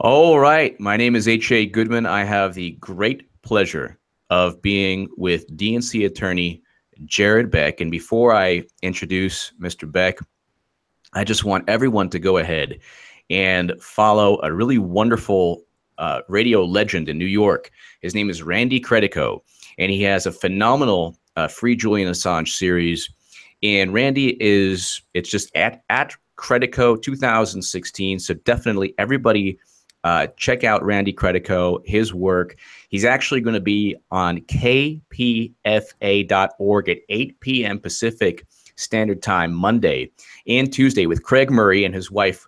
All right. My name is H.A. Goodman. I have the great pleasure of being with DNC attorney Jared Beck. And before I introduce Mr. Beck, I just want everyone to go ahead and follow a really wonderful radio legend in New York. His name is Randy Credico, and he has a phenomenal Free Julian Assange series. And Randy it's just at Credico 2016. So definitely everybody check out Randy Credico, his work. He's actually going to be on kpfa.org at 8 p.m. Pacific Standard Time Monday and Tuesday with Craig Murray and his wife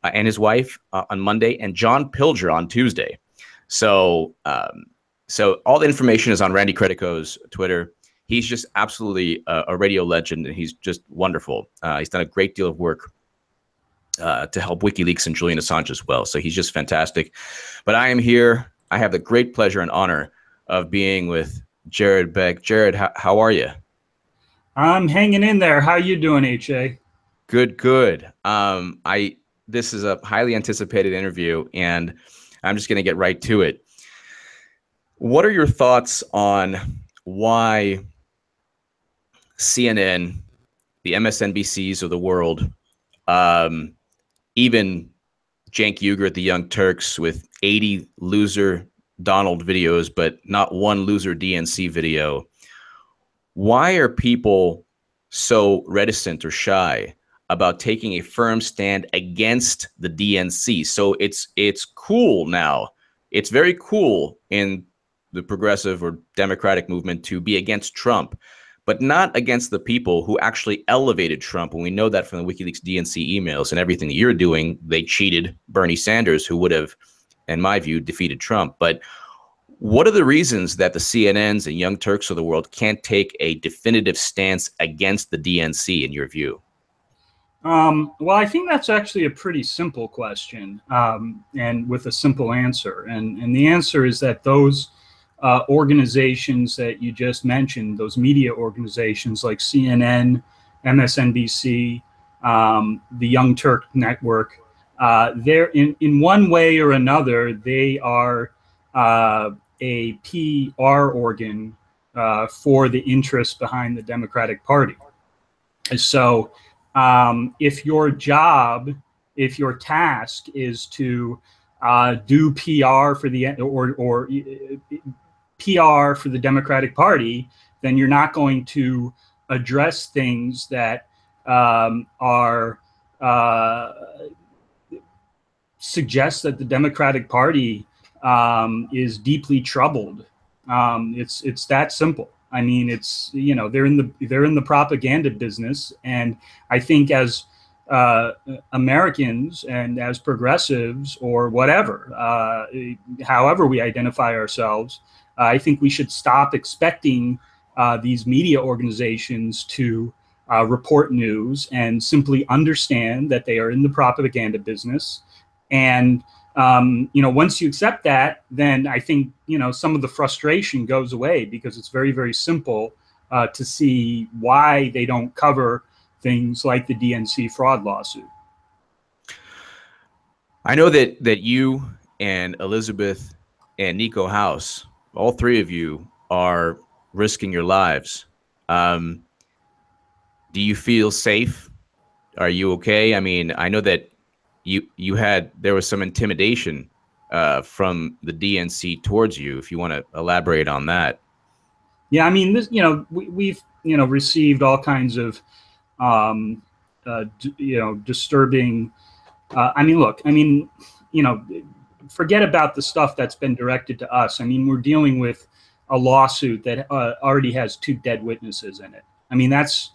on Monday, and John Pilger on Tuesday. So all the information is on Randy Credico's Twitter. He's just absolutely a radio legend, and he's just wonderful. He's done a great deal of work to help WikiLeaks and Julian Assange as well. So he's just fantastic. But I am here. I have the great pleasure and honor of being with Jared Beck. Jared, how are you? I'm hanging in there. How you doing, H.A.? Good, good. This is a highly anticipated interview, and I'm just going to get right to it. What are your thoughts on why CNN, the MSNBCs of the world, even Cenk Uygur at the Young Turks with 80 loser Donald videos, but not one loser DNC video. Why are people so reticent or shy about taking a firm stand against the DNC? So it's cool now. It's very cool in the progressive or democratic movement to be against Trump, but not against the people who actually elevated Trump. And we know that from the WikiLeaks DNC emails and everything that you're doing. They cheated Bernie Sanders, who would have, in my view, defeated Trump. But what are the reasons that the CNNs and Young Turks of the world can't take a definitive stance against the DNC, in your view? Well, I think that's actually a pretty simple question, and with a simple answer. And the answer is that those organizations that you just mentioned, those media organizations like CNN, MSNBC, the Young Turk Network, they're in one way or another, they are a PR organ for the interests behind the Democratic Party. So if your task is to do PR for the or PR for the Democratic Party, then you're not going to address things that suggest that the Democratic Party is deeply troubled. It's that simple. I mean, it's, you know, they're in the propaganda business, and I think as Americans and as progressives or whatever, however we identify ourselves, I think we should stop expecting these media organizations to report news and simply understand that they are in the propaganda business. And you know, once you accept that, then I think, you know, some of the frustration goes away, because it's very, very simple to see why they don't cover things like the DNC fraud lawsuit. I know that you and Elizabeth and Nico House, all three of you, are risking your lives. Do you feel safe? Are you okay? I mean, I know that there was some intimidation from the DNC towards you. If you want to elaborate on that. Yeah, I mean, this, you know, we've, you know, received all kinds of you know, disturbing. I mean, look, I mean, you know, forget about the stuff that's been directed to us. I mean, we're dealing with a lawsuit that already has 2 dead witnesses in it. I mean, that's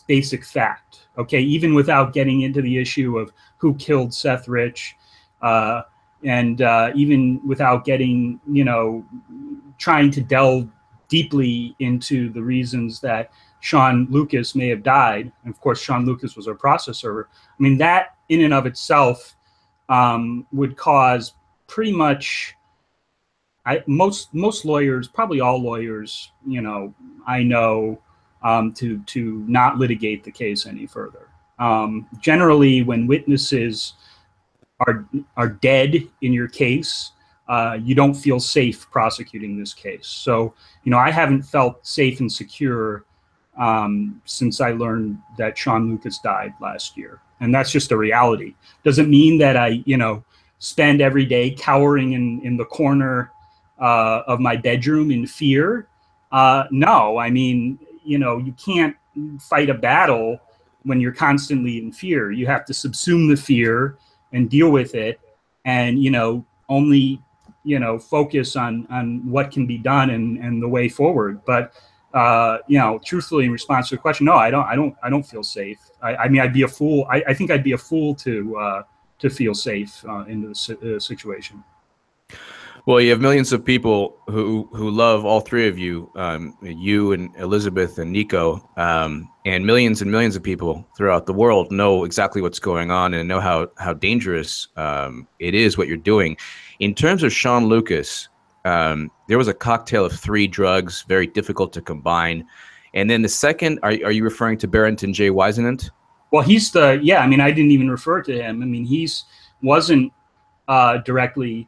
basic fact. Okay, even without getting into the issue of who killed Seth Rich, and even without getting, you know, trying to delve deeply into the reasons that Sean Lucas may have died. And of course, Sean Lucas was our process server. I mean, that in and of itself would cause pretty much, most lawyers, probably all lawyers, you know, I know, to not litigate the case any further. Generally, when witnesses are dead in your case, you don't feel safe prosecuting this case. So, you know, I haven't felt safe and secure since I learned that Sean Lucas died last year. And that's just a reality. Doesn't mean that I, you know, spend every day cowering in the corner of my bedroom in fear. No, I mean, you know, you can't fight a battle when you're constantly in fear. You have to subsume the fear and deal with it, and, you know, only, you know, focus on what can be done and the way forward. But you know, truthfully, in response to the question, no, I don't feel safe. I mean, I'd be a fool. I think I'd be a fool to feel safe in this situation. Well, you have millions of people who love all three of you, you and Elizabeth and Nico, and millions of people throughout the world know exactly what's going on and know how dangerous it is what you're doing. In terms of Sean Lucas, there was a cocktail of 3 drugs, very difficult to combine. And then the second, are you referring to Barrington J Wiseman? Well, he's yeah, I mean, I didn't even refer to him. I mean, wasn't directly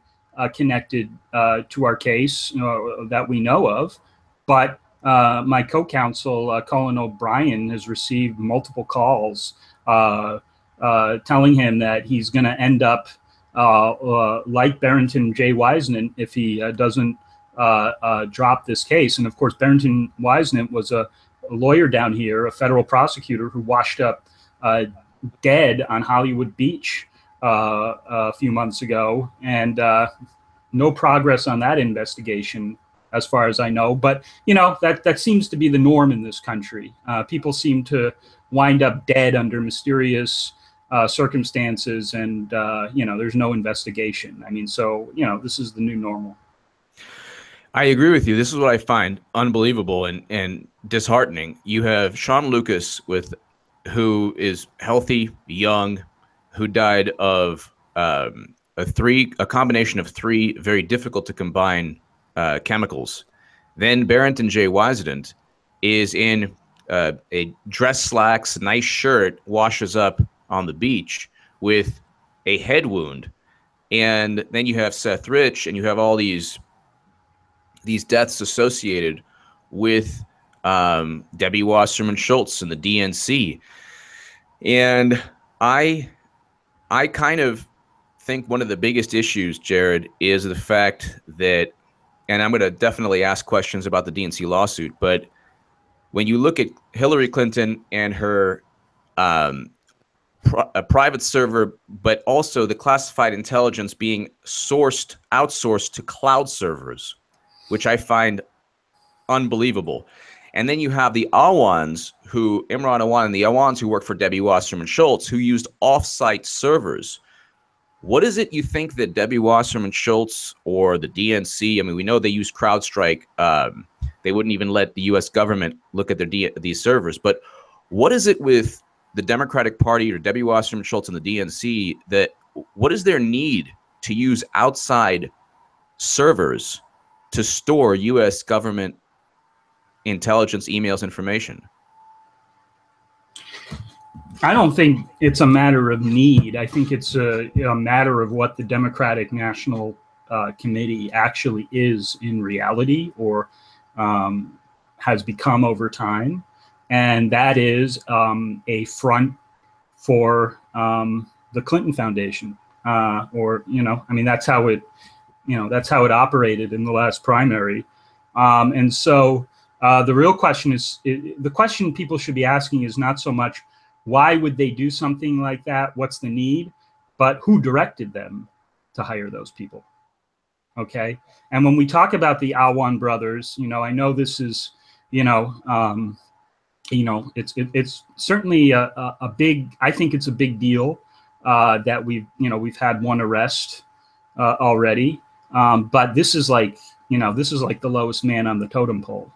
connected to our case that we know of, but my co-counsel, Colin O'Brien, has received multiple calls telling him that he's going to end up like Barrington J Wiseman if he doesn't drop this case. And of course, Barrington Wiseman was a lawyer down here, a federal prosecutor who washed up dead on Hollywood Beach a few months ago, and no progress on that investigation as far as I know. But, you know, that seems to be the norm in this country. People seem to wind up dead under mysterious circumstances, and, you know, there's no investigation. I mean, so, you know, this is the new normal. I agree with you. This is what I find unbelievable and disheartening. You have Sean Lucas, who is healthy, young, who died of a combination of 3 very difficult to combine chemicals. Then Barrington J Wiseman is in a dress slacks, nice shirt, washes up on the beach with a head wound. And then you have Seth Rich, and you have all these deaths associated with Debbie Wasserman Schultz and the DNC. And I kind of think one of the biggest issues, Jared, is the fact that, and I'm going to definitely ask questions about the DNC lawsuit, but when you look at Hillary Clinton and her a private server, but also the classified intelligence being outsourced to cloud servers, which I find unbelievable. And then you have the Awans, Imran Awan and the Awans who work for Debbie Wasserman Schultz, who used off-site servers. What is it you think that Debbie Wasserman Schultz or the DNC, I mean, we know they use CrowdStrike. They wouldn't even let the U.S. government look at these servers. But what is it with the Democratic Party or Debbie Wasserman Schultz and the DNC what is their need to use outside servers to store U.S. government intelligence, emails, information? I don't think it's a matter of need. I think it's a matter of what the Democratic National Committee actually is in reality, or has become over time. And that is a front for the Clinton Foundation, or, you know, I mean, that's how it operated in the last primary. And so the real question is, the question people should be asking is not so much why would they do something like that, what's the need, but who directed them to hire those people. Okay. And when we talk about the Whan Brothers, you know, I know this is, it's certainly a big, I think it's a big deal that we've had one arrest already. But this is like the lowest man on the totem pole.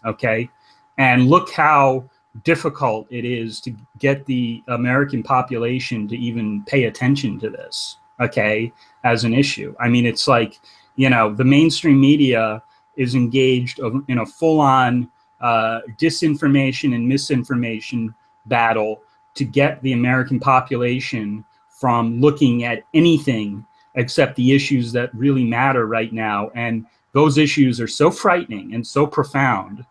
Okay. And look how difficult it is to get the American population to even pay attention to this, okay, as an issue. I mean, it's like, the mainstream media is engaged in a full-on disinformation and misinformation battle to get the American population from looking at anything except the issues that really matter right now. And those issues are so frightening and so profound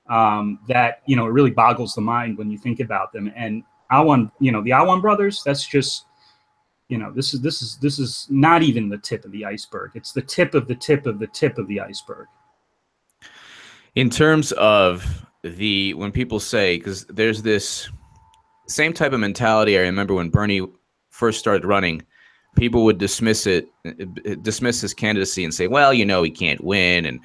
that, it really boggles the mind when you think about them. And the Whan Brothers, that's just, this is not even the tip of the iceberg. It's the tip of the tip of the tip of the iceberg. In terms of when people say, because there's this same type of mentality. I remember when Bernie first started running, people would dismiss his candidacy and say, well, he can't win. And,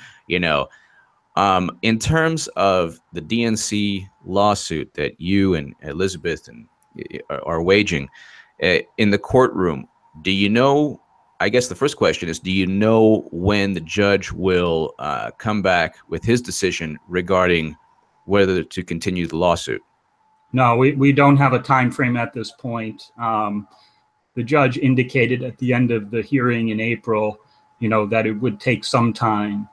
in terms of the DNC lawsuit that you and Elizabeth are waging in the courtroom, do you know, I guess the first question is, do you know when the judge will come back with his decision regarding whether to continue the lawsuit? No, we don't have a time frame at this point. The judge indicated at the end of the hearing in April, that it would take some time,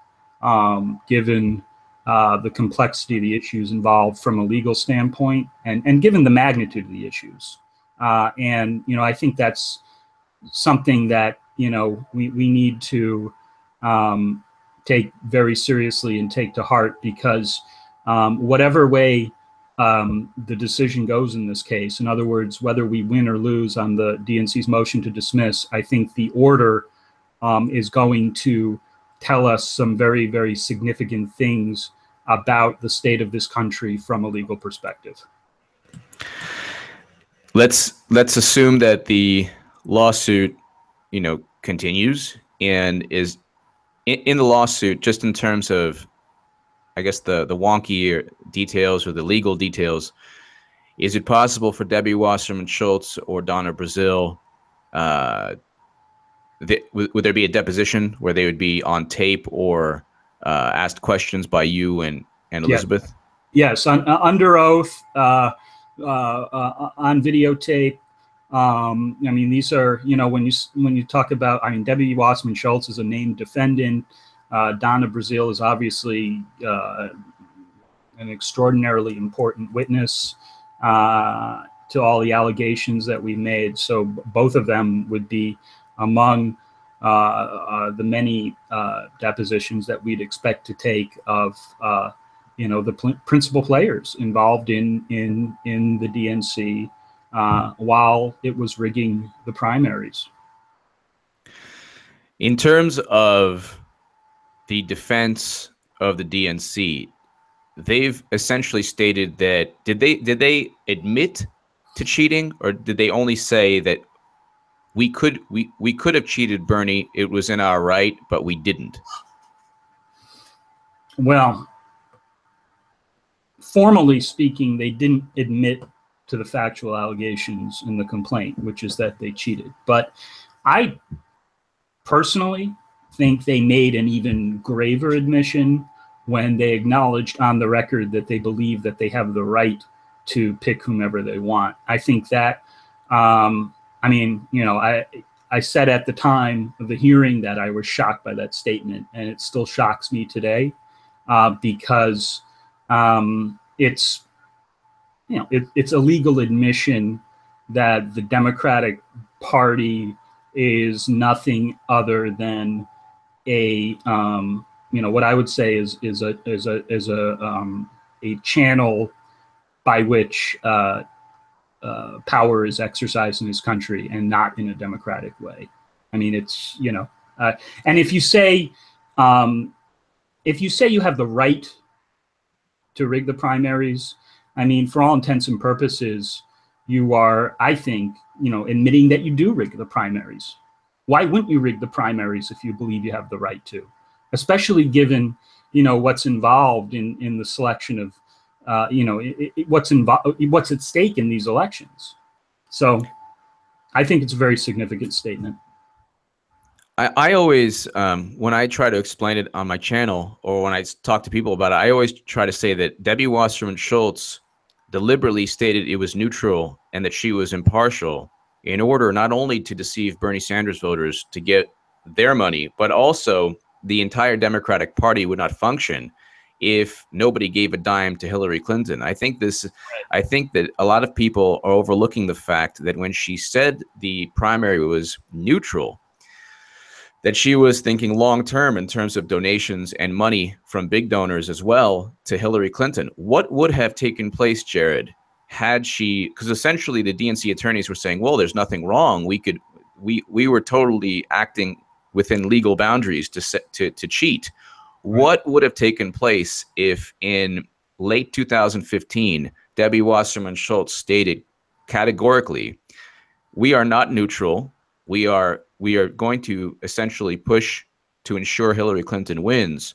given the complexity of the issues involved from a legal standpoint, and given the magnitude of the issues. I think that's something that we need to take very seriously and take to heart, because whatever way the decision goes in this case, in other words, whether we win or lose on the DNC's motion to dismiss, I think the order is going to tell us some very, very significant things about the state of this country from a legal perspective. Let's assume that the lawsuit, continues, and is in the lawsuit, just in terms of, I guess, the wonky details or the legal details. Is it possible for Debbie Wasserman Schultz or Donna Brazile, would there be a deposition where they would be on tape or asked questions by you and Elizabeth? Yes, under oath, on videotape. These are, when you talk about, Debbie Wasserman Schultz is a named defendant. Donna Brazile is obviously an extraordinarily important witness to all the allegations that we made. So both of them would be among the many depositions that we'd expect to take of the principal players involved in the DNC while it was rigging the primaries. In terms of the defense of the DNC, they've essentially stated that did they admit to cheating, or did they only say that we could have cheated Bernie, it was in our right, but we didn't? Well, formally speaking, they didn't admit to the factual allegations in the complaint, which is that they cheated. But I personally think they made an even graver admission when they acknowledged on the record that they believe that they have the right to pick whomever they want. I think that, I said at the time of the hearing that I was shocked by that statement, and it still shocks me today because it's a legal admission that the Democratic Party is nothing other than a what I would say is a channel by which power is exercised in this country, and not in a democratic way. It's and if you say you have the right to rig the primaries, for all intents and purposes, you are, I think, admitting that you do rig the primaries. Why wouldn't you rig the primaries if you believe you have the right to? Especially given, what's involved in the selection of, what's at stake in these elections. So I think it's a very significant statement. I always, when I try to explain it on my channel or when I talk to people about it, I always try to say that Debbie Wasserman Schultz deliberately stated it was neutral and that she was impartial in order not only to deceive Bernie Sanders voters to get their money, but also the entire Democratic Party would not function if nobody gave a dime to Hillary Clinton. I think that a lot of people are overlooking the fact that when she said the primary was neutral, that she was thinking long term in terms of donations and money from big donors as well to Hillary Clinton. What would have taken place, Jared, had she, because essentially the DNC attorneys were saying, well, there's nothing wrong. We were totally acting within legal boundaries to cheat. What would have taken place if in late 2015, Debbie Wasserman Schultz stated categorically, we are not neutral. We are going to essentially push to ensure Hillary Clinton wins.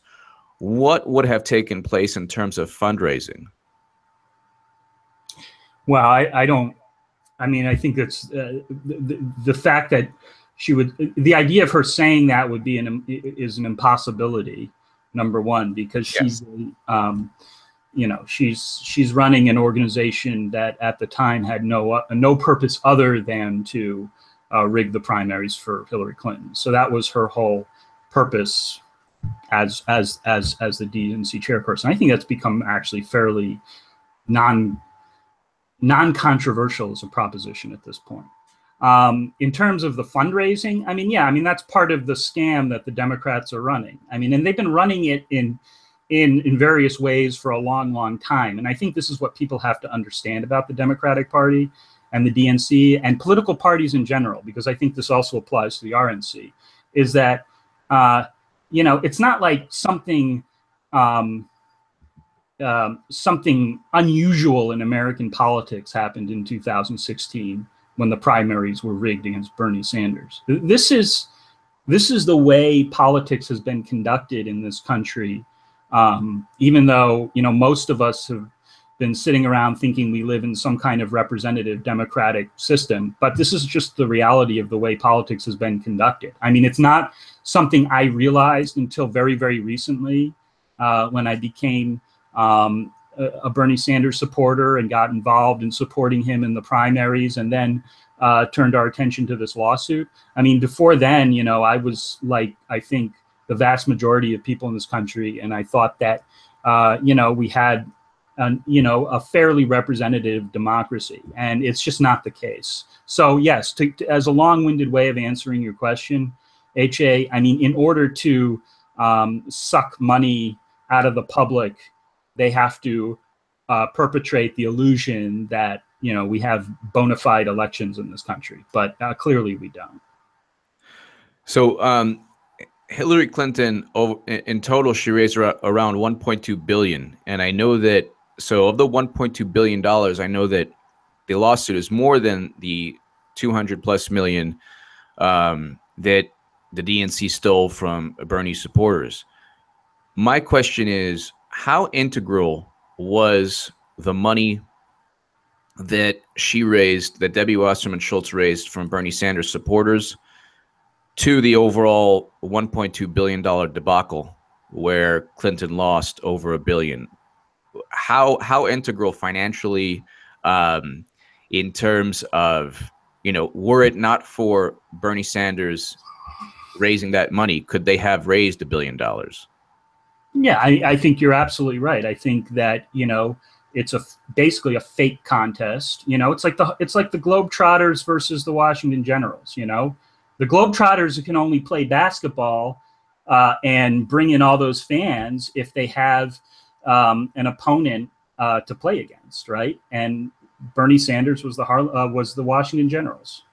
What would have taken place in terms of fundraising? Well, I think that's the fact that she would, the idea of her saying that would be is an impossibility, number one, because she's, she's running an organization that at the time had no purpose other than to rig the primaries for Hillary Clinton. So that was her whole purpose as the DNC chairperson. I think that's become actually fairly non-controversial as a proposition at this point. In terms of the fundraising, that's part of the scam that the Democrats are running. And they've been running it in various ways for a long, long time. And I think this is what people have to understand about the Democratic Party and the DNC and political parties in general, because I think this also applies to the RNC, is that, it's not like something unusual in American politics happened in 2016 when the primaries were rigged against Bernie Sanders. This is the way politics has been conducted in this country, even though most of us have been sitting around thinking we live in some kind of representative democratic system. But this is just the reality of the way politics has been conducted. It's not something I realized until very, very recently when I became a Bernie Sanders supporter and got involved in supporting him in the primaries, and then turned our attention to this lawsuit. Before then, I was like, I think the vast majority of people in this country, and I thought that, we had, a fairly representative democracy, and it's just not the case. So yes, as a long-winded way of answering your question, HA, in order to suck money out of the public, they have to perpetrate the illusion that we have bona fide elections in this country, but clearly we don't. So Hillary Clinton, in total, she raised around $1.2 billion, and I know that. So of the $1.2 billion, I know that the lawsuit is more than the 200+ million that the DNC stole from Bernie supporters. My question is, how integral was the money that she raised, that Debbie Wasserman Schultz raised from Bernie Sanders supporters, to the overall $1.2 billion debacle where Clinton lost over $1 billion? How integral financially, in terms of, were it not for Bernie Sanders raising that money, could they have raised $1 billion? Yeah, I think you're absolutely right. I think that, it's basically a fake contest. It's like the Globetrotters versus the Washington Generals. The Globetrotters can only play basketball and bring in all those fans if they have an opponent to play against, right? And Bernie Sanders was the Washington Generals.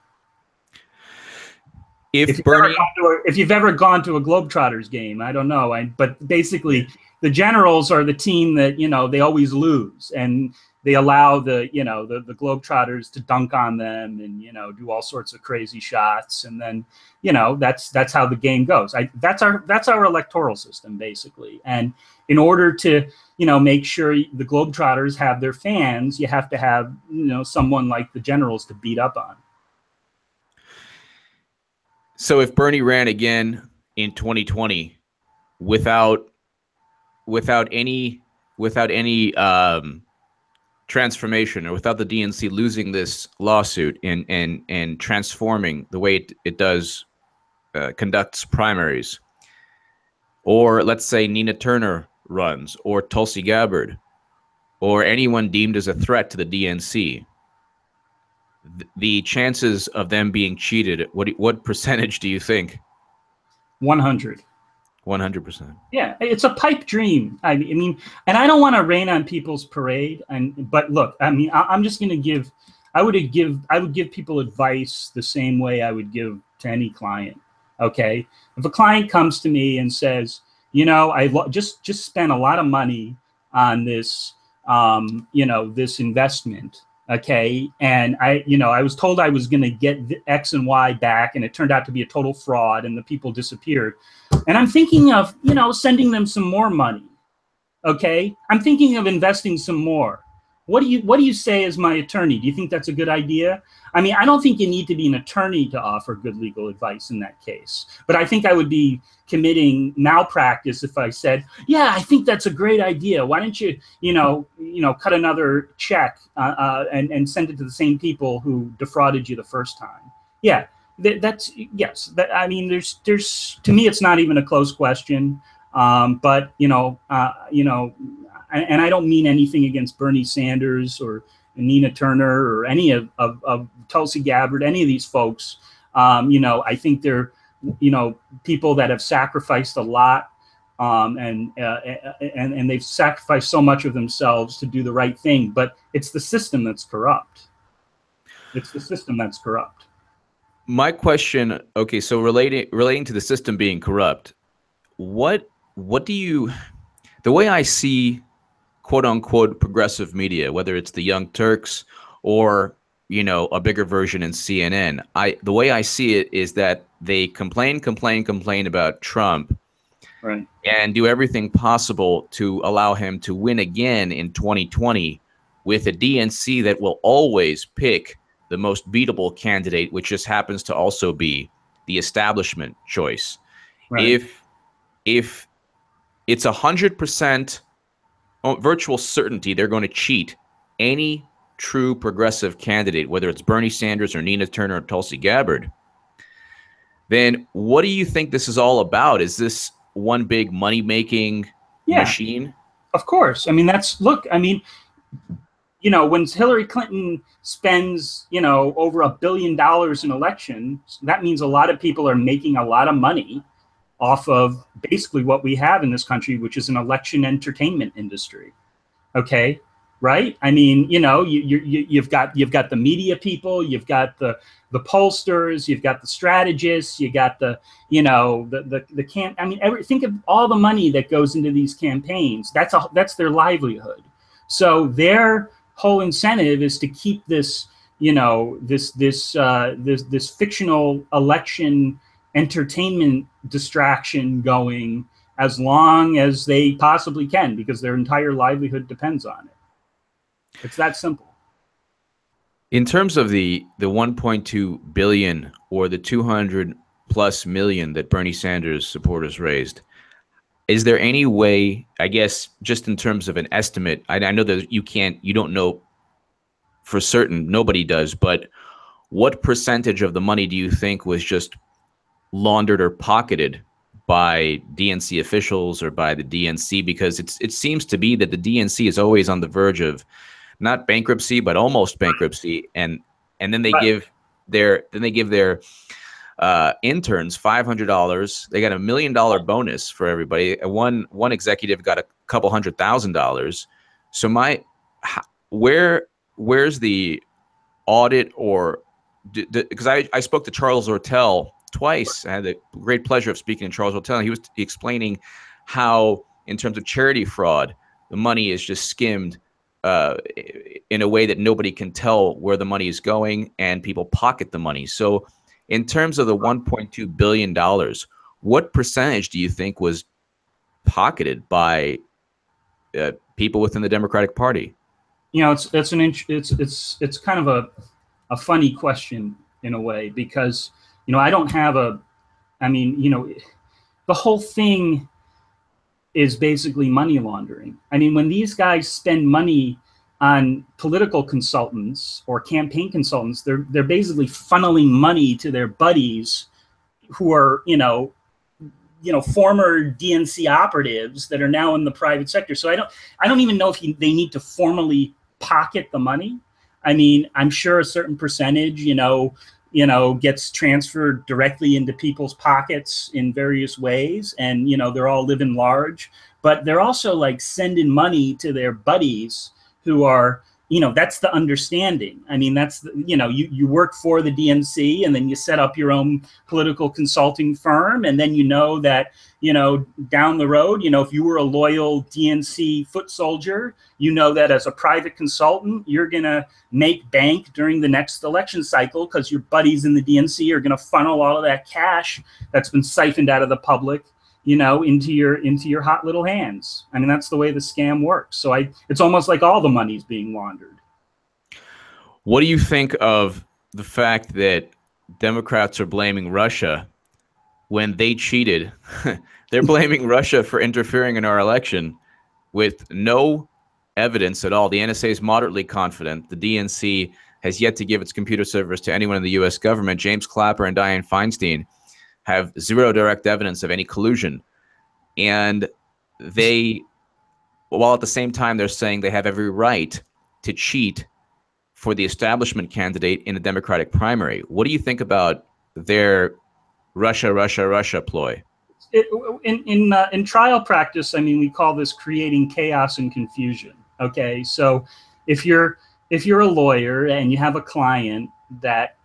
If you've ever gone to a Globetrotters game, I don't know, but basically the Generals are the team that they always lose, and they allow the Globetrotters to dunk on them and do all sorts of crazy shots, and then that's how the game goes. That's our electoral system basically, and in order to make sure the Globetrotters have their fans, you have to have someone like the Generals to beat up on. So if Bernie ran again in 2020 without any transformation, or without the DNC losing this lawsuit and transforming the way it does conducts primaries, or let's say Nina Turner runs, or Tulsi Gabbard, or anyone deemed as a threat to the DNC, the chances of them being cheated, what percentage do you think? 100. 100%. Yeah, it's a pipe dream. I mean, and I don't want to rain on people's parade. But look, I mean, I'm just going to give. I would give people advice the same way I would give to any client. Okay, if a client comes to me and says, you know, I just spent a lot of money on this, you know, this investment. Okay, and I was told I was going to get the X and Y back, and it turned out to be a total fraud, and the people disappeared. And I'm thinking of, you know, sending them some more money. Okay, I'm thinking of investing some more. What do you say as my attorney? Do you think that's a good idea? I mean, I don't think you need to be an attorney to offer good legal advice in that case. But I think I would be committing malpractice if I said, yeah, I think that's a great idea. Why don't you, cut another check and send it to the same people who defrauded you the first time? Yeah, that's yes. I mean, there's to me, it's not even a close question. But and I don't mean anything against Bernie Sanders or Nina Turner or any of Tulsi Gabbard, any of these folks. I think they're, people that have sacrificed a lot, and they've sacrificed so much of themselves to do the right thing. But it's the system that's corrupt. It's the system that's corrupt. My question, okay, so relating to the system being corrupt, what do you, the way I see quote unquote progressive media, whether it's the Young Turks or, a bigger version in CNN, the way I see it is that they complain about Trump, right, and do everything possible to allow him to win again in 2020 with a DNC that will always pick the most beatable candidate, which just happens to also be the establishment choice. right. If it's 100% virtual certainty they're going to cheat any true progressive candidate, whether it's Bernie Sanders or Nina Turner or Tulsi Gabbard, then what do you think this is all about? Is this one big money-making machine? Of course. I mean, when Hillary Clinton spends, over $1 billion in elections, that means a lot of people are making a lot of money off of basically what we have in this country, which is an election entertainment industry. Okay, right? I mean, you've got the media people, you've got the pollsters, you've got the strategists, you got the think of all the money that goes into these campaigns. That's their livelihood. So their whole incentive is to keep this, this fictional election entertainment distraction going as long as they possibly can, because their entire livelihood depends on it. It's that simple. In terms of the 1.2 billion or the 200+ million that Bernie Sanders supporters raised, is there any way, I guess, just in terms of an estimate, I know that you don't know for certain, nobody does, but what percentage of the money do you think was just laundered or pocketed by DNC officials or by the DNC? Because it seems to be that the DNC is always on the verge of not bankruptcy but almost bankruptcy, and then they give their interns $500. They got $1 million bonus for everybody. One executive got a couple $100,000. So where's the audit? Or because I spoke to Charles Ortel twice. I had the great pleasure of speaking to Charles Ortel. He was explaining how, in terms of charity fraud, the money is just skimmed in a way that nobody can tell where the money is going, and people pocket the money. So in terms of the $1.2 billion, what percentage do you think was pocketed by people within the Democratic Party? It's kind of a funny question in a way, because I don't have the whole thing is basically money laundering. I mean, when these guys spend money on political consultants or campaign consultants, they're basically funneling money to their buddies who are, former DNC operatives that are now in the private sector. So I don't even know if they need to formally pocket the money. I mean, I'm sure a certain percentage, gets transferred directly into people's pockets in various ways, and they're all living large, but they're also like sending money to their buddies who are, that's the understanding. I mean, that's you work for the DNC, and then you set up your own political consulting firm, and then that down the road, if you were a loyal DNC foot soldier, that as a private consultant, you're gonna make bank during the next election cycle because your buddies in the DNC are gonna funnel all of that cash that's been siphoned out of the public, into your hot little hands. I mean, that's the way the scam works. So it's almost like all the money's being laundered. What do you think of the fact that Democrats are blaming Russia when they cheated? They're blaming Russia for interfering in our election with no evidence at all. The NSA is moderately confident. The DNC has yet to give its computer servers to anyone in the U.S. government. James Clapper and Dianne Feinstein have zero direct evidence of any collusion. And while at the same time they're saying they have every right to cheat for the establishment candidate in a Democratic primary. What do you think about their Russia ploy? In trial practice, I mean, we call this creating chaos and confusion. Okay, so if you're a lawyer and you have a client that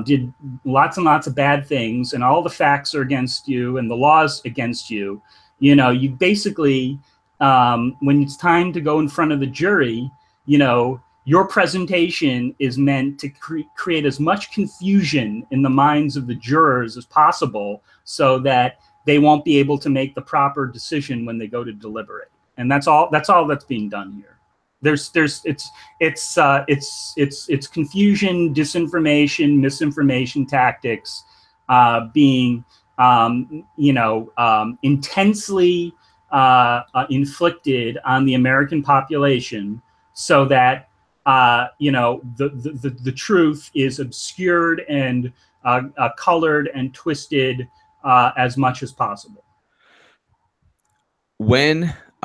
did lots and lots of bad things, and all the facts are against you and the law's against you, you basically, when it's time to go in front of the jury, your presentation is meant to create as much confusion in the minds of the jurors as possible, so that they won't be able to make the proper decision when they go to deliberate. And that's all that's being done here. It's confusion, disinformation, misinformation tactics being intensely inflicted on the American population, so that the truth is obscured and colored and twisted as much as possible.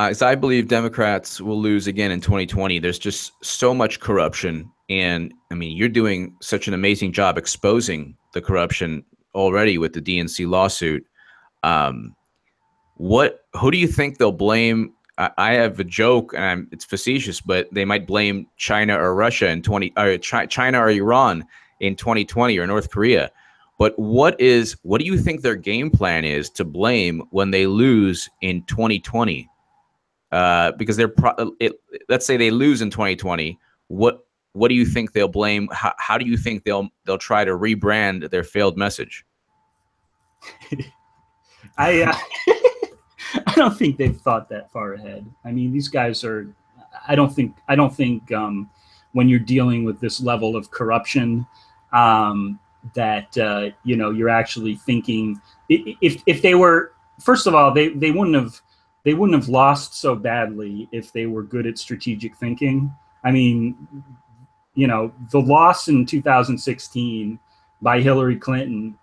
As I believe Democrats will lose again in 2020, there's just so much corruption. And I mean, you're doing such an amazing job exposing the corruption already with the DNC lawsuit. Who do you think they'll blame? I have a joke, and it's facetious, but they might blame China or Russia in China or Iran in 2020, or North Korea. But what do you think their game plan is to blame when they lose in 2020? Because let's say they lose in 2020. What do you think they'll blame? How do you think they'll try to rebrand their failed message? I don't think they've thought that far ahead. I mean, these guys are. I don't think when you're dealing with this level of corruption, that you're actually thinking. If they were, first of all, they wouldn't have lost so badly if they were good at strategic thinking. I mean, the loss in 2016 by Hillary Clinton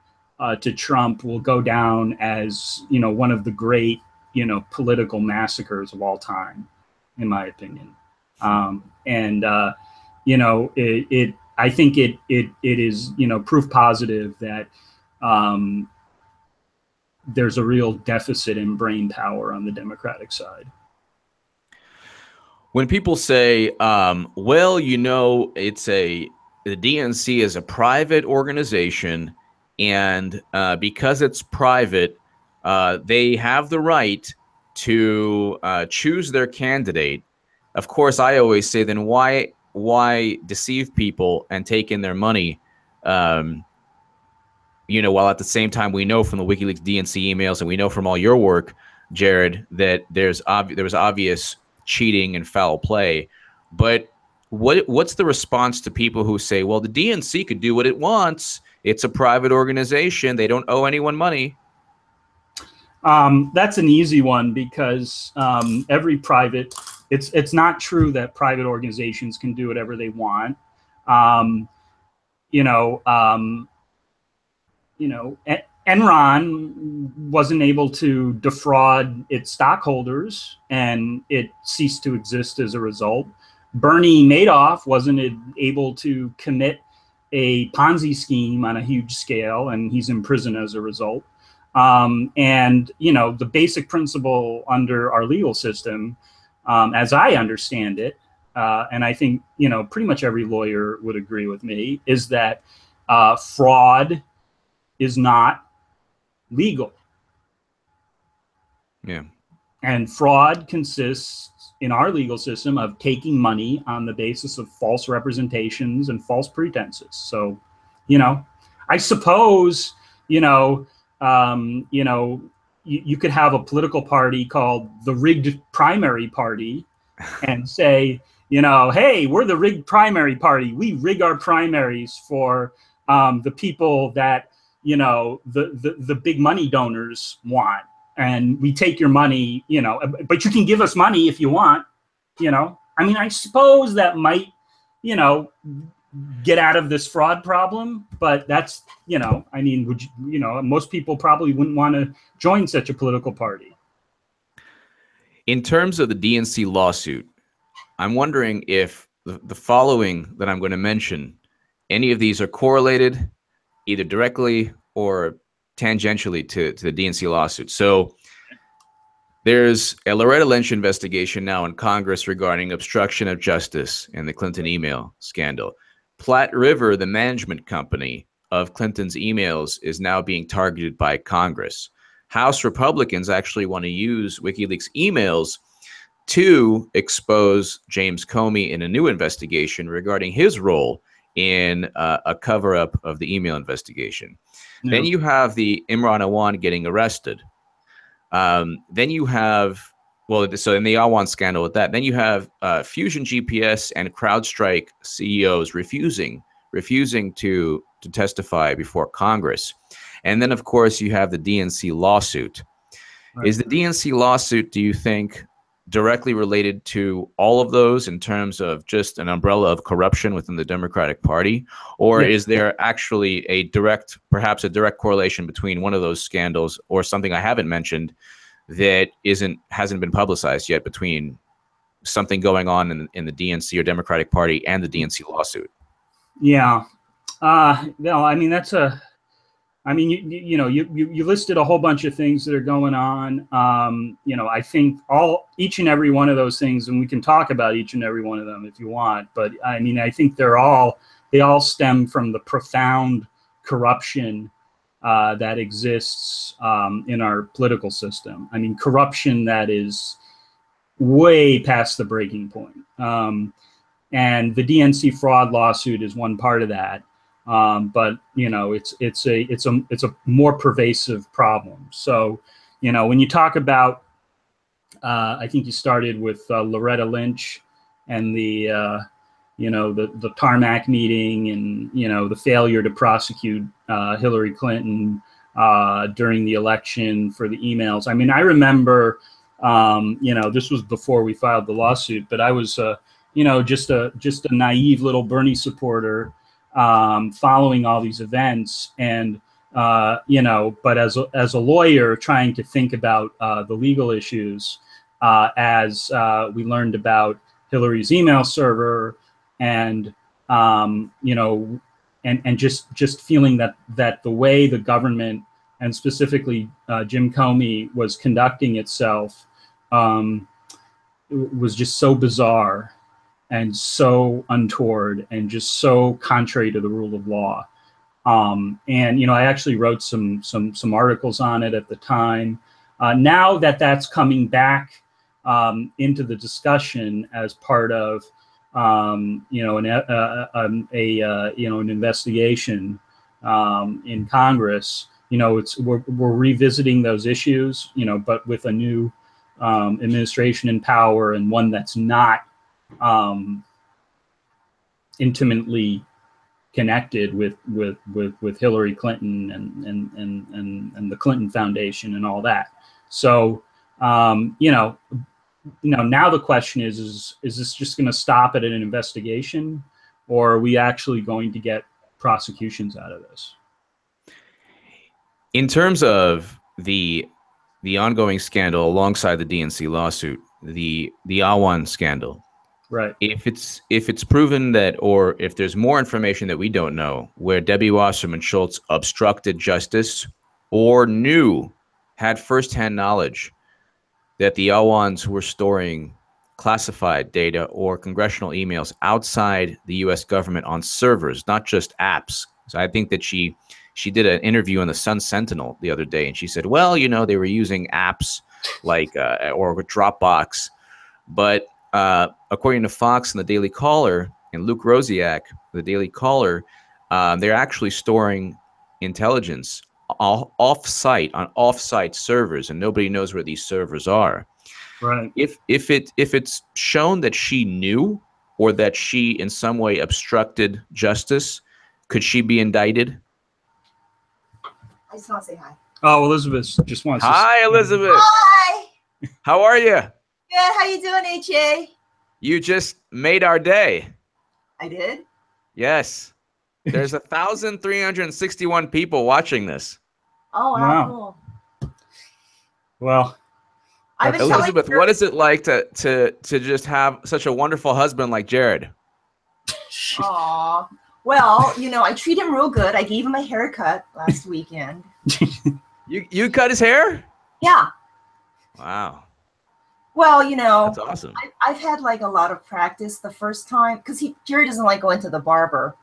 to Trump will go down as one of the great political massacres of all time, in my opinion. I think it is proof positive that there's a real deficit in brain power on the Democratic side. When people say, well, the DNC is a private organization, and because it's private, they have the right to choose their candidate. Of course, I always say, then why deceive people and take in their money? While at the same time we know from the WikiLeaks DNC emails, and we know from all your work, Jared, that there was obvious cheating and foul play. But what's the response to people who say, well, the DNC could do what it wants. It's a private organization. They don't owe anyone money. That's an easy one, because it's not true that private organizations can do whatever they want. Enron wasn't able to defraud its stockholders, and it ceased to exist as a result. Bernie Madoff wasn't able to commit a Ponzi scheme on a huge scale, and he's in prison as a result. And, you know, the basic principle under our legal system, as I understand it, and I think, you know, pretty much every lawyer would agree with me, is that fraud is not legal. Yeah. And fraud consists in our legal system of taking money on the basis of false representations and false pretenses. So, you know, I suppose, you could have a political party called the Rigged Primary Party and say, you know, hey, we're the rigged primary party. We rig our primaries for the people that, you know, the big money donors want. And we take your money, you know, but you can give us money if you want, you know. I mean, I suppose that might, you know, get out of this fraud problem, but that's, you know, I mean, would you, you know, most people probably wouldn't want to join such a political party. In terms of the DNC lawsuit, I'm wondering if the following that I'm going to mention, any of these are correlated either directly or tangentially to the DNC lawsuit. So there's a Loretta Lynch investigation now in Congress regarding obstruction of justice in the Clinton email scandal. Platte River, the management company of Clinton's emails, is now being targeted by Congress. House Republicans actually want to use WikiLeaks emails to expose James Comey in a new investigation regarding his role in a cover-up of the email investigation. Yeah. Then you have the Imran Awan getting arrested. Then you have, well, so in the Awan scandal with that, then you have Fusion GPS and CrowdStrike CEOs refusing to testify before Congress. And then, of course, you have the DNC lawsuit. Right. Is the DNC lawsuit, do you think, directly related to all of those in terms of just an umbrella of corruption within the Democratic Party? Or yes, is there actually perhaps a direct correlation between one of those scandals or something I haven't mentioned that hasn't been publicized yet, between something going on in the DNC or Democratic Party and the DNC lawsuit? Yeah. No, I mean, you listed a whole bunch of things that are going on. You know, I think each and every one of those things, and we can talk about each and every one of them if you want, but I mean, I think they all stem from the profound corruption that exists in our political system. I mean, corruption that is way past the breaking point. And the DNC fraud lawsuit is one part of that. But you know, it's a more pervasive problem. So, you know, when you talk about, I think you started with Loretta Lynch and the tarmac meeting, and you know, the failure to prosecute Hillary Clinton during the election for the emails. I mean, I remember, you know, this was before we filed the lawsuit, but I was, you know, just a naive little Bernie supporter. Following all these events, and you know, but as a lawyer trying to think about the legal issues, as we learned about Hillary's email server, and you know, and just feeling that the way the government, and specifically Jim Comey, was conducting itself was just so bizarre and so untoward and just so contrary to the rule of law. And, you know, I actually wrote some articles on it at the time. Now that's coming back into the discussion as part of, you know, an investigation in Congress, you know, we're revisiting those issues, you know, but with a new administration in power, and one that's not intimately connected with Hillary Clinton and the Clinton Foundation and all that. So you know, now the question is this just going to stop at an investigation, or are we actually going to get prosecutions out of this? In terms of the ongoing scandal alongside the DNC lawsuit, the Whan scandal. Right. If it's proven that, or if there's more information that we don't know, where Debbie Wasserman Schultz obstructed justice or had firsthand knowledge that the Whans were storing classified data or congressional emails outside the U.S. government on servers, not just apps. So I think that she did an interview on the Sun Sentinel the other day, and she said, well, they were using apps like or Dropbox, but according to Fox and the Daily Caller and Luke Rosiak, the Daily Caller, they're actually storing intelligence off-site servers, and nobody knows where these servers are. Right. If it's shown that she knew or that she in some way obstructed justice, could she be indicted? I just want to say hi. Oh, Elizabeth just wants Hi, to... Elizabeth. Hi. How are you? Good. How you doing, HA? You just made our day. I did? Yes. There's 1,361 people watching this. Oh, wow. Wow. Cool. Well, I was Elizabeth, telling what is it like to just have such a wonderful husband like Jared? Aw. Well, I treat him real good. I gave him a haircut last weekend. You cut his hair? Yeah. Wow. Well, That's awesome. I've had like a lot of practice the first time because Jerry doesn't like going to the barber.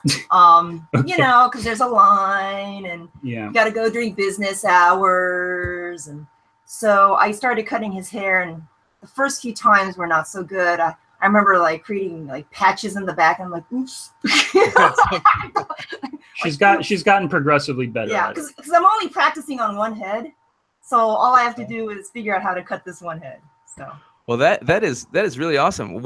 Because there's a line and you got to go during business hours. And so I started cutting his hair, and the first few times were not so good. I remember like creating like patches in the back. And I'm like, oops. she's gotten progressively better. Yeah, because I'm only practicing on one head. So all I have to do is figure out how to cut this one head. So. Well, that is really awesome.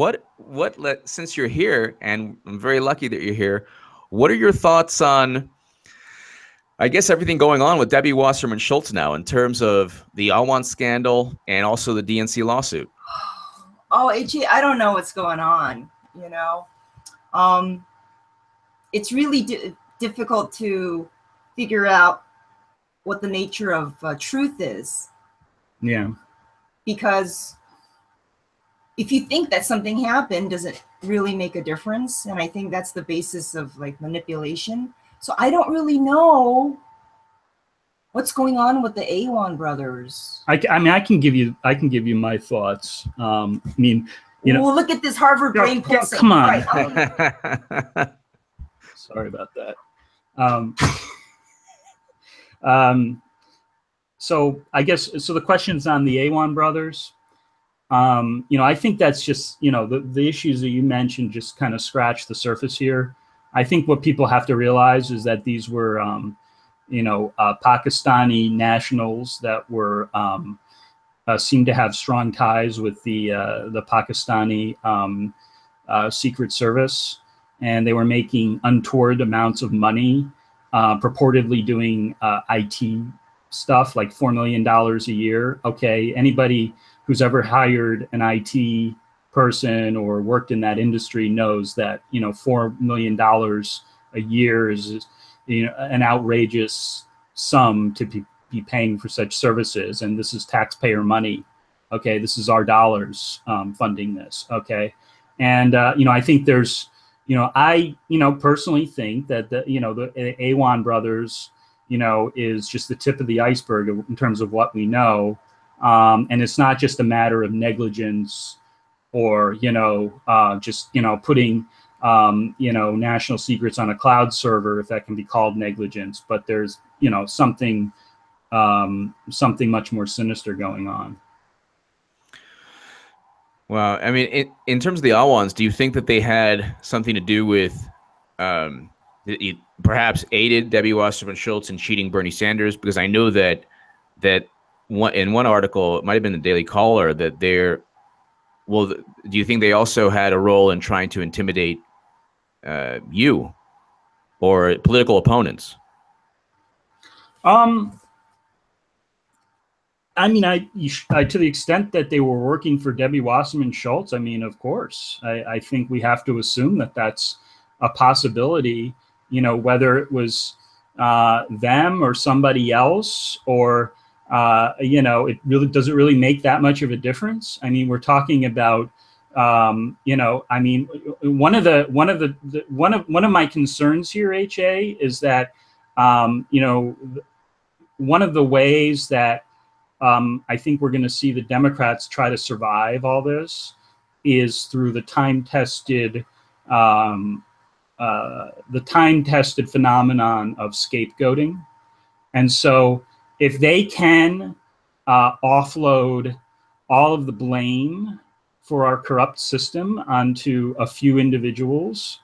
Since you're here, and I'm very lucky that you're here, what are your thoughts on, I guess, everything going on with Debbie Wasserman Schultz now in terms of the Whan scandal and also the DNC lawsuit? Oh, HE, I don't know what's going on. It's really difficult to figure out what the nature of truth is. Yeah. Because if you think that something happened, does it really make a difference? And I think that's the basis of like manipulation. So I don't really know what's going on with the Whan brothers. I can give you my thoughts. Well, look at this Harvard brain pulsing. Come on. Right. Sorry about that. So I guess the question's on the Whan brothers. I think that's just, the issues that you mentioned just kind of scratch the surface here. I think what people have to realize is that these were, Pakistani nationals that were seemed to have strong ties with the Pakistani Secret Service, and they were making untoward amounts of money, purportedly doing IT stuff like $4 million a year. Okay, anybody who's ever hired an IT person or worked in that industry knows that $4 million a year is an outrageous sum to be paying for such services, and this is taxpayer money. Okay, this is our dollars funding this. Okay, and I think there's I personally think that the Whan brothers is just the tip of the iceberg in terms of what we know. And it's not just a matter of negligence or, just, putting, national secrets on a cloud server, if that can be called negligence, but there's, something much more sinister going on. Well, I mean, in terms of the Whans, do you think that they had something to do with, perhaps aided Debbie Wasserman Schultz in cheating Bernie Sanders? Because I know that in one article, it might have been the Daily Caller, that do you think they also had a role in trying to intimidate you or political opponents? I mean, to the extent that they were working for Debbie Wasserman Schultz, I mean, of course, I think we have to assume that that's a possibility, whether it was them or somebody else, or, You know, does it really make that much of a difference? I mean, we're talking about, you know, I mean, one of my concerns here, HA, is that, you know, one of the ways that I think we're going to see the Democrats try to survive all this is through the time-tested phenomenon of scapegoating. And so if they can offload all of the blame for our corrupt system onto a few individuals,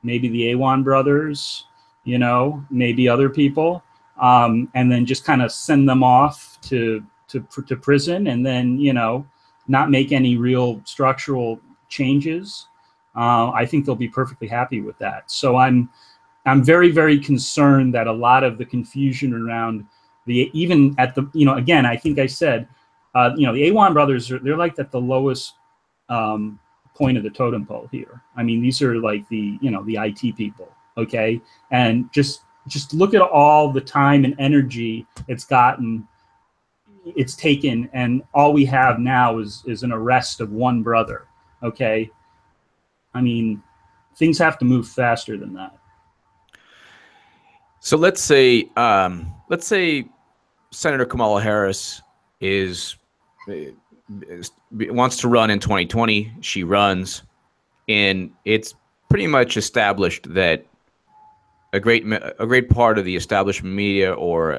maybe the Whan Brothers, you know, maybe other people, and then just kind of send them off to prison, and then, you know, not make any real structural changes, I think they'll be perfectly happy with that. So I'm very, very concerned that a lot of the confusion around even at the, you know, again, I think I said, you know, the Whan Brothers, they're like at the lowest point of the totem pole here. I mean, these are like the, you know, the IT people, okay? And just look at all the time and energy it's taken, and all we have now is an arrest of one brother, okay? I mean, things have to move faster than that. So let's say Senator Kamala Harris wants to run in 2020. She runs, and it's pretty much established that a great part of the establishment media or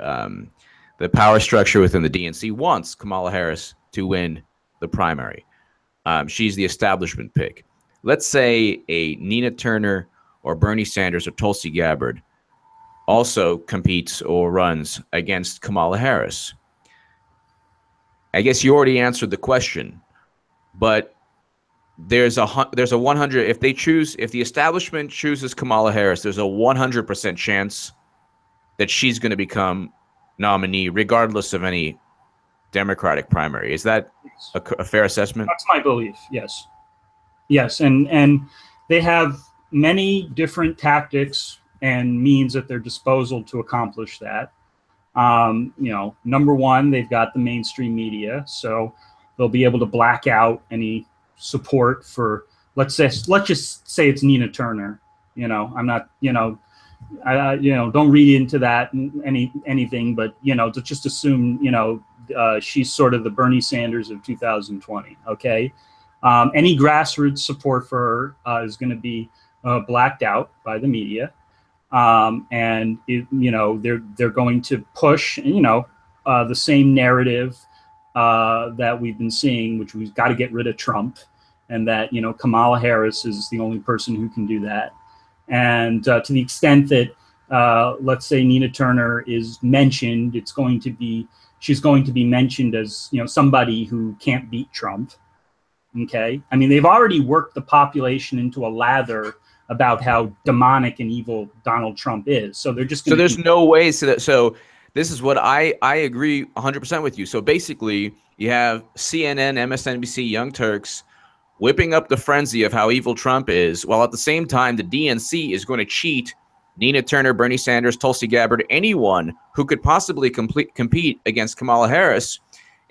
the power structure within the DNC wants Kamala Harris to win the primary. She's the establishment pick. Let's say a Nina Turner or Bernie Sanders or Tulsi Gabbard also competes or runs against Kamala Harris. I guess you already answered the question, but there's a 100, if the establishment chooses Kamala Harris, there's a 100% chance that she's going to become nominee regardless of any Democratic primary. Is that a fair assessment? That's my belief. Yes. Yes. And they have many different tactics and means at their disposal to accomplish that. You know, number one, they've got the mainstream media, so they'll be able to black out any support for, let's just say it's Nina Turner. You know, I'm not, you know, don't read into that anything, but, you know, to just assume, you know, she's sort of the Bernie Sanders of 2020. Okay. Any grassroots support for her is going to be blacked out by the media. And you know, they're going to push, you know, the same narrative that we've been seeing, which we've got to get rid of Trump, and that, you know, Kamala Harris is the only person who can do that. And to the extent that, let's say Nina Turner is mentioned, she's going to be mentioned as, you know, somebody who can't beat Trump. Okay. I mean, they've already worked the population into a lather about how demonic and evil Donald Trump is. So they're just going to. So there's no way. So this is what I agree 100% with you. So basically, you have CNN, MSNBC, Young Turks whipping up the frenzy of how evil Trump is, while at the same time, the DNC is going to cheat Nina Turner, Bernie Sanders, Tulsi Gabbard, anyone who could possibly compete against Kamala Harris.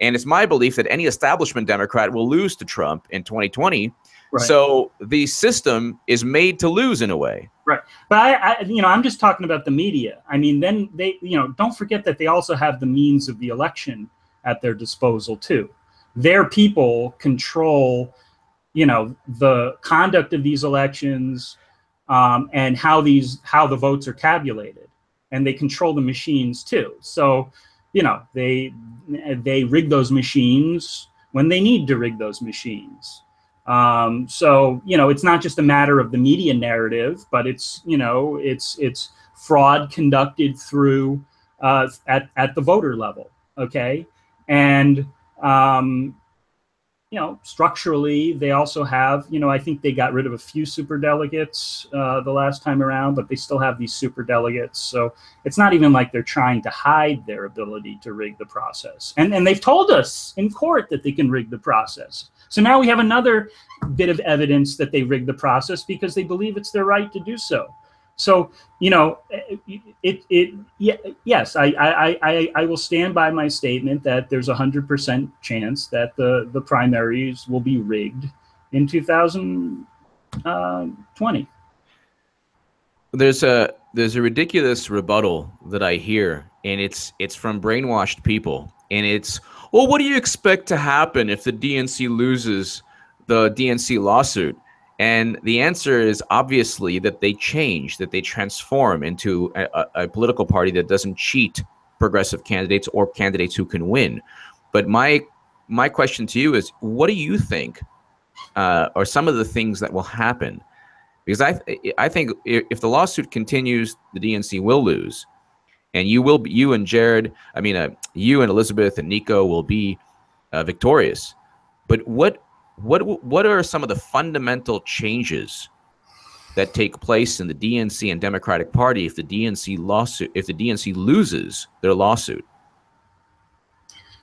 And it's my belief that any establishment Democrat will lose to Trump in 2020. Right. So the system is made to lose in a way. Right. But you know, I'm just talking about the media. I mean, then they, you know, don't forget that they also have the means of the election at their disposal too. Their people control, you know, the conduct of these elections, and how the votes are tabulated, and they control the machines too. So, you know, they rig those machines when they need to rig those machines. So, you know, it's not just a matter of the media narrative, but it's, you know, it's fraud conducted through at the voter level. Okay. And, you know, structurally, they also have, you know, I think they got rid of a few superdelegates the last time around, but they still have these superdelegates. So it's not even like they're trying to hide their ability to rig the process. And they've told us in court that they can rig the process. So now we have another bit of evidence that they rigged the process because they believe it's their right to do so. So, you know, yes, I will stand by my statement that there's 100% chance that the primaries will be rigged in 2020. There's a ridiculous rebuttal that I hear, and it's from brainwashed people, and it's, well, what do you expect to happen if the DNC loses the DNC lawsuit? And the answer is obviously that they change, that they transform into a political party that doesn't cheat progressive candidates or candidates who can win. But my question to you is, what do you think are some of the things that will happen? Because I think if the lawsuit continues, the DNC will lose, and you and Jared, I mean, you and Elizabeth and Nico will be victorious. But what are some of the fundamental changes that take place in the DNC and Democratic Party if the DNC loses their lawsuit?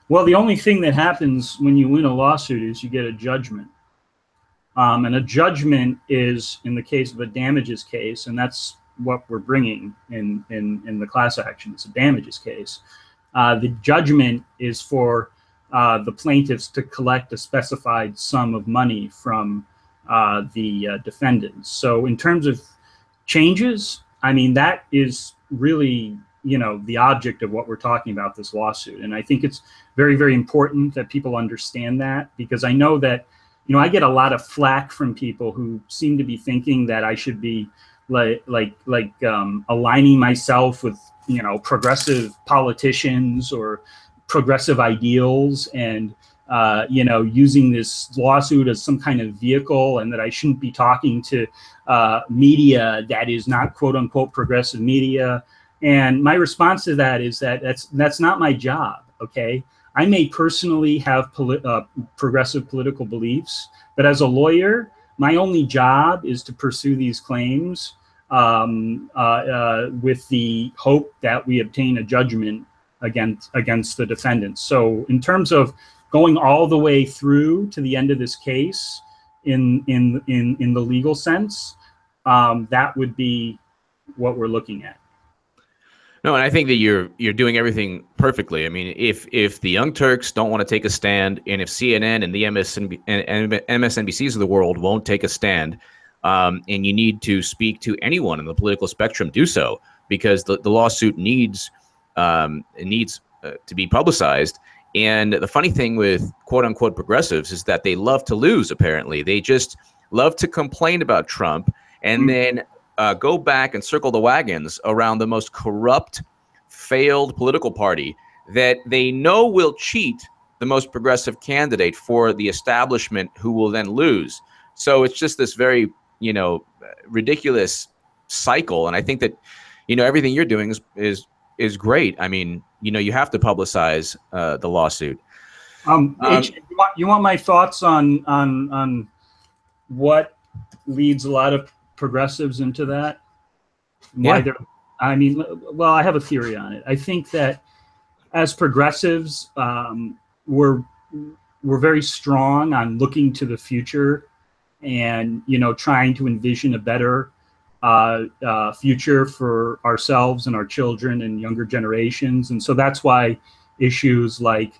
Well, the only thing that happens when you win a lawsuit is you get a judgment. And a judgment is, in the case of a damages case, and that's what we're bringing in the class action. It's a damages case. The judgment is for the plaintiffs to collect a specified sum of money from the defendants. So in terms of changes, I mean, that is really, you know, the object of what we're talking about, this lawsuit. And I think it's very, very important that people understand that, because I know that, you know, I get a lot of flack from people who seem to be thinking that I should be aligning myself with, you know, progressive politicians or progressive ideals, and you know, using this lawsuit as some kind of vehicle, and that I shouldn't be talking to media that is not quote unquote progressive media. And my response to that is that that's not my job. Okay, I may personally have progressive political beliefs, but as a lawyer, my only job is to pursue these claims with the hope that we obtain a judgment against the defendants. So in terms of going all the way through to the end of this case in the legal sense, that would be what we're looking at. No, and I think that you're doing everything perfectly. I mean, if the Young Turks don't want to take a stand, and if CNN and the MSNBCs of the world won't take a stand, and you need to speak to anyone in the political spectrum, do so, because the lawsuit needs to be publicized. And the funny thing with quote unquote progressives is that they love to lose. Apparently, they just love to complain about Trump and then go back and circle the wagons around the most corrupt, failed political party that they know will cheat the most progressive candidate for the establishment, who will then lose. So it's just this very, you know, ridiculous cycle. And I think that, you know, everything you're doing is great. I mean, you know, you have to publicize the lawsuit. You want my thoughts on what leads a lot of progressives into that? Why they're, I mean, well, I have a theory on it. I think that as progressives, we're very strong on looking to the future and, you know, trying to envision a better future for ourselves and our children and younger generations. And so that's why issues like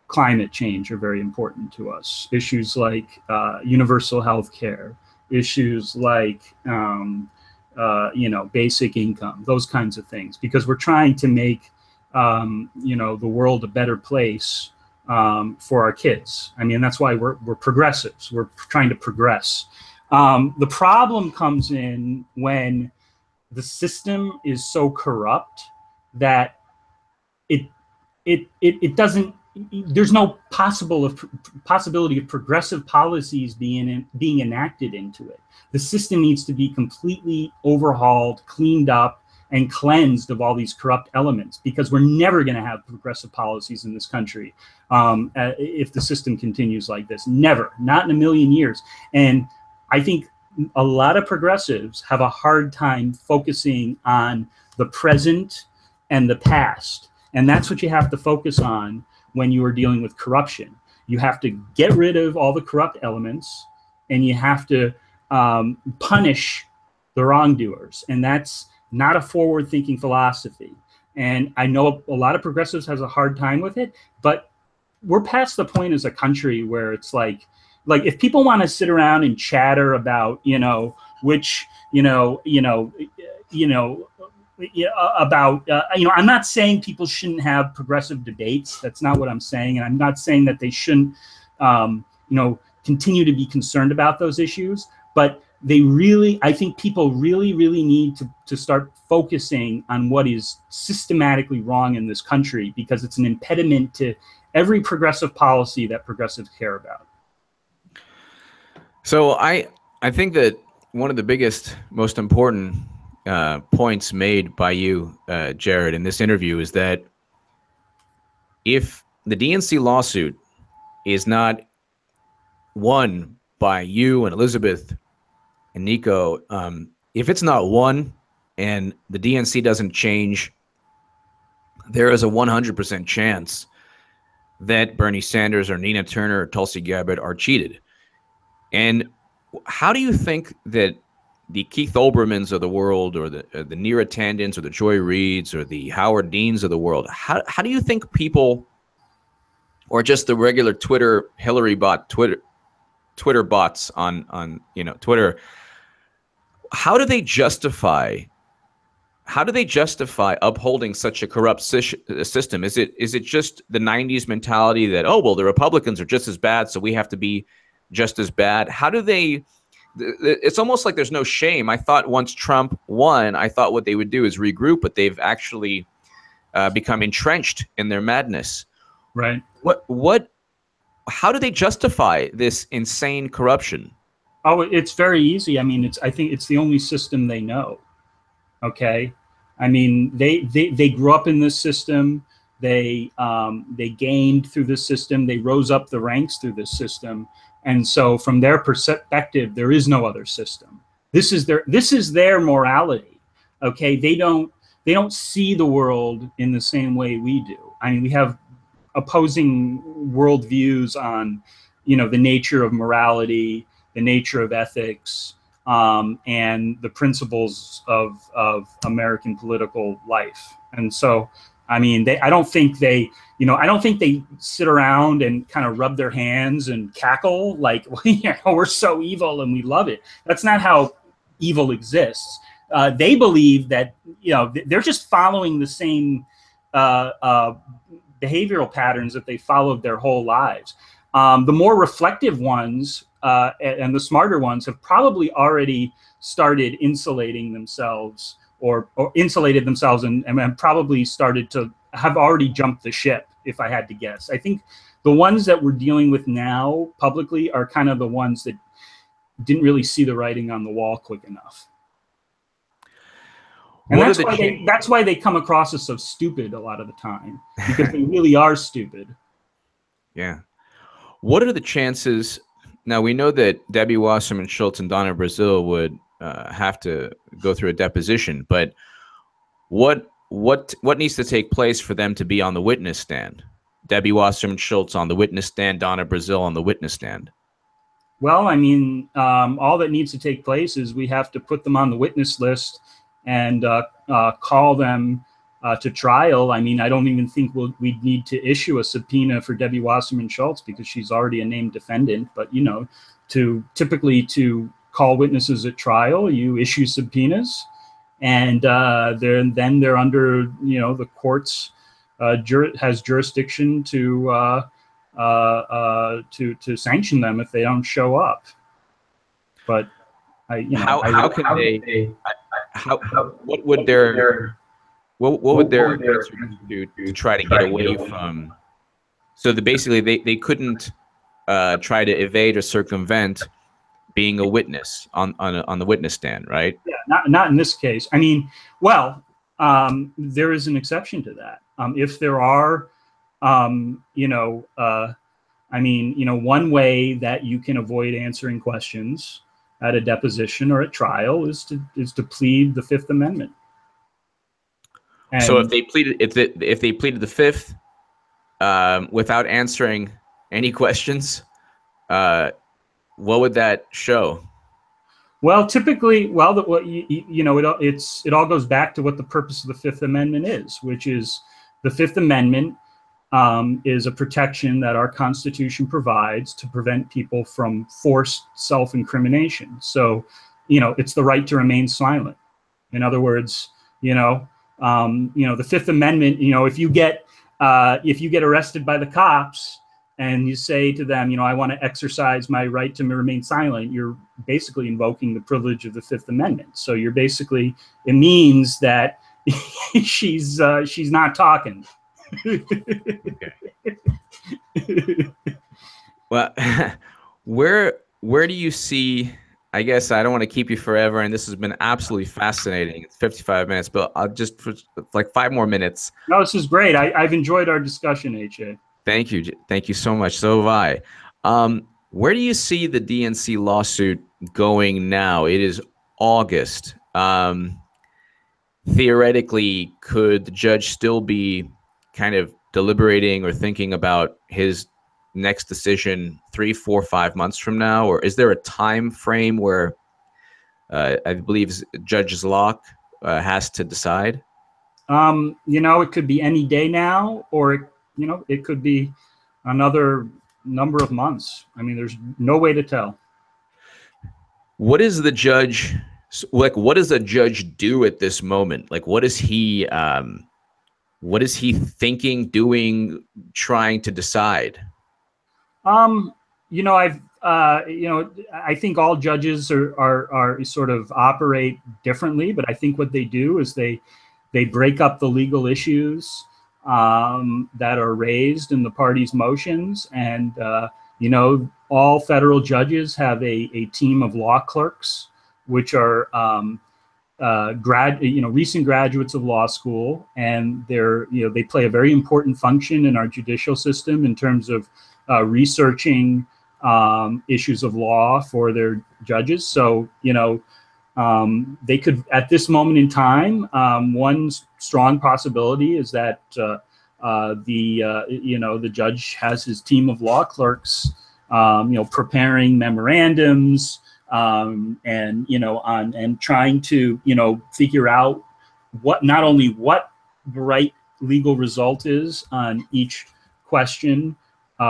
climate change are very important to us. Issues like universal health care, issues like, you know, basic income, those kinds of things, because we're trying to make, you know, the world a better place for our kids. I mean, that's why we're progressives. We're trying to progress. The problem comes in when the system is so corrupt that it doesn't, there's no possibility of progressive policies being enacted into it. The system needs to be completely overhauled, cleaned up, and cleansed of all these corrupt elements, because we're never going to have progressive policies in this country if the system continues like this. Never, not in a million years. And I think a lot of progressives have a hard time focusing on the present and the past. And that's what you have to focus on when you are dealing with corruption. You have to get rid of all the corrupt elements, and you have to punish the wrongdoers. And that's not a forward-thinking philosophy. And I know a lot of progressives has a hard time with it, but we're past the point as a country where it's like if people want to sit around and chatter about, which, about, I'm not saying people shouldn't have progressive debates. That's not what I'm saying. And I'm not saying that they shouldn't, continue to be concerned about those issues. But I think people really, really need to start focusing on what is systematically wrong in this country, because it's an impediment to every progressive policy that progressives care about. So I think that one of the biggest, most important points made by you, Jared, in this interview is that if the DNC lawsuit is not won by you and Elizabeth and Nico, if it's not won and the DNC doesn't change, there is a 100% chance that Bernie Sanders or Nina Turner or Tulsi Gabbard are cheated. And how do you think that the Keith Olbermanns of the world, or the Neera Tandons, or the Joy Reids, or the Howard Deans of the world, how do you think people, or just the regular Twitter Hillary bot Twitter bots on Twitter, how do they justify upholding such a corrupt system? Is it just the 90s mentality that, oh, well, the Republicans are just as bad, so we have to be just as bad? How do they? It's almost like there's no shame. I thought once Trump won, I thought what they would do is regroup, but they've actually become entrenched in their madness. Right. How do they justify this insane corruption? Oh, it's very easy. I mean, I think it's the only system they know. Okay. I mean, they grew up in this system. They gained through this system. They rose up the ranks through this system. And so from their perspective, there is no other system. This is their morality. Okay. They don't see the world in the same way we do. I mean, we have opposing worldviews on, the nature of morality, the nature of ethics, and the principles of American political life. And so, I mean, I don't think they sit around and kind of rub their hands and cackle like, we're so evil and we love it. That's not how evil exists. They believe that, they're just following the same behavioral patterns that they followed their whole lives. The more reflective ones and the smarter ones have probably already started insulating themselves or insulated themselves and probably have already jumped the ship, if I had to guess. I think the ones that we're dealing with now publicly are kind of the ones that didn't really see the writing on the wall quick enough. And that's why they come across as so stupid a lot of the time, because they really are stupid. Yeah. What are the chances? Now, we know that Debbie Wasserman Schultz and Donna Brazile would have to go through a deposition, but what needs to take place for them to be on the witness stand? Debbie Wasserman Schultz on the witness stand, Donna Brazile on the witness stand. Well, I mean, all that needs to take place is we have to put them on the witness list and call them to trial. I mean, I don't even think we'd need to issue a subpoena for Debbie Wasserman Schultz because she's already a named defendant. But, typically to call witnesses at trial, you issue subpoenas, and then they're under, the court's has jurisdiction to sanction them if they don't show up. But what would their answer do to try to get away from? So basically they couldn't try to evade or circumvent being a witness on the witness stand, right? Yeah, not in this case. I mean, well, there is an exception to that. If there are, one way that you can avoid answering questions at a deposition or at trial is to plead the Fifth Amendment. And so if they pleaded the Fifth without answering any questions, what would that show? Well, typically, well, what you know, it all goes back to what the purpose of the Fifth Amendment is, which is the Fifth Amendment is a protection that our Constitution provides to prevent people from forced self-incrimination. So, you know, it's the right to remain silent. In other words, you know, the Fifth Amendment. You know, if you get arrested by the cops and you say to them, you know, I want to exercise my right to remain silent, you're basically invoking the privilege of the Fifth Amendment. So you're basically, it means that she's not talking. Okay. Well, where do you see? I guess I don't want to keep you forever, and this has been absolutely fascinating. It's 55 minutes, but I'll just for like 5 more minutes. No, this is great. I've enjoyed our discussion, HA. Thank you so much. So have I. Where do you see the DNC lawsuit going now? It is August. Theoretically, could the judge still be kind of deliberating or thinking about his next decision 3, 4, 5 months from now? Or is there a time frame where I believe Judge Locke has to decide? You know, it could be any day now, or, you know, it could be another number of months. I mean, there's no way to tell. What is the judge, like, what does a judge do at this moment? Like, what is he thinking, doing, trying to decide? You know, you know, I think all judges are sort of operate differently, but I think what they do is they break up the legal issues that are raised in the parties' motions. And, you know, all federal judges have a team of law clerks, which are recent graduates of law school. And they play a very important function in our judicial system in terms of researching issues of law for their judges. So, you know, they could, at this moment in time, one strong possibility is that the judge has his team of law clerks, preparing memorandums, and trying to figure out not only what the right legal result is on each question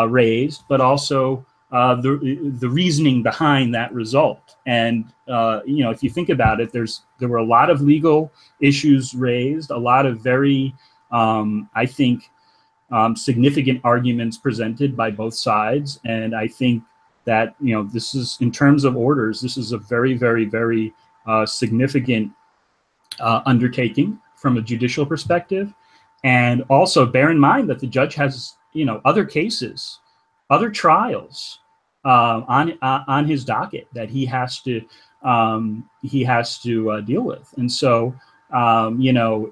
raised, but also the reasoning behind that result. And if you think about it, there were a lot of legal issues raised, a lot of very I think significant arguments presented by both sides. And I think that this is, in terms of orders, this is a very, very, very significant undertaking from a judicial perspective. And also bear in mind that the judge has other cases, other trials on his docket that he has to deal with. And so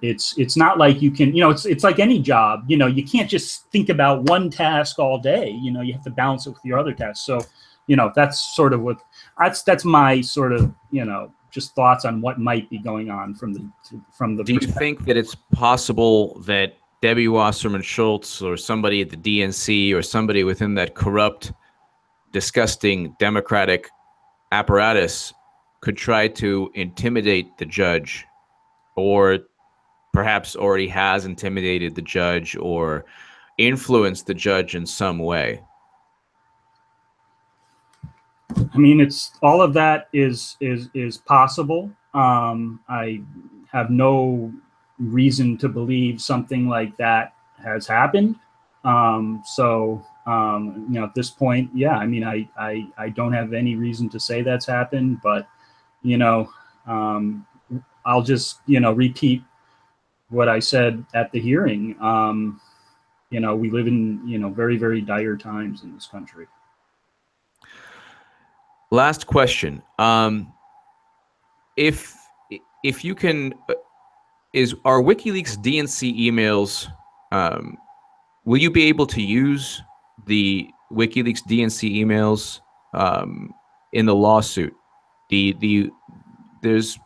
it's not like you can, it's like any job, you can't just think about one task all day. You have to balance it with your other tasks. So that's sort of that's my sort of just thoughts on what might be going on from the Do you think that it's possible that Debbie Wasserman Schultz or somebody at the DNC or somebody within that corrupt, disgusting Democratic apparatus could try to intimidate the judge, or perhaps already has intimidated the judge or influenced the judge in some way? I mean, it's all of that is possible. I have no reason to believe something like that has happened. At this point, yeah, I mean, I don't have any reason to say that's happened, but I'll just repeat what I said at the hearing. We live in very, very dire times in this country. Last question. If you can, are WikiLeaks DNC emails, will you be able to use the WikiLeaks DNC emails in the lawsuit? There's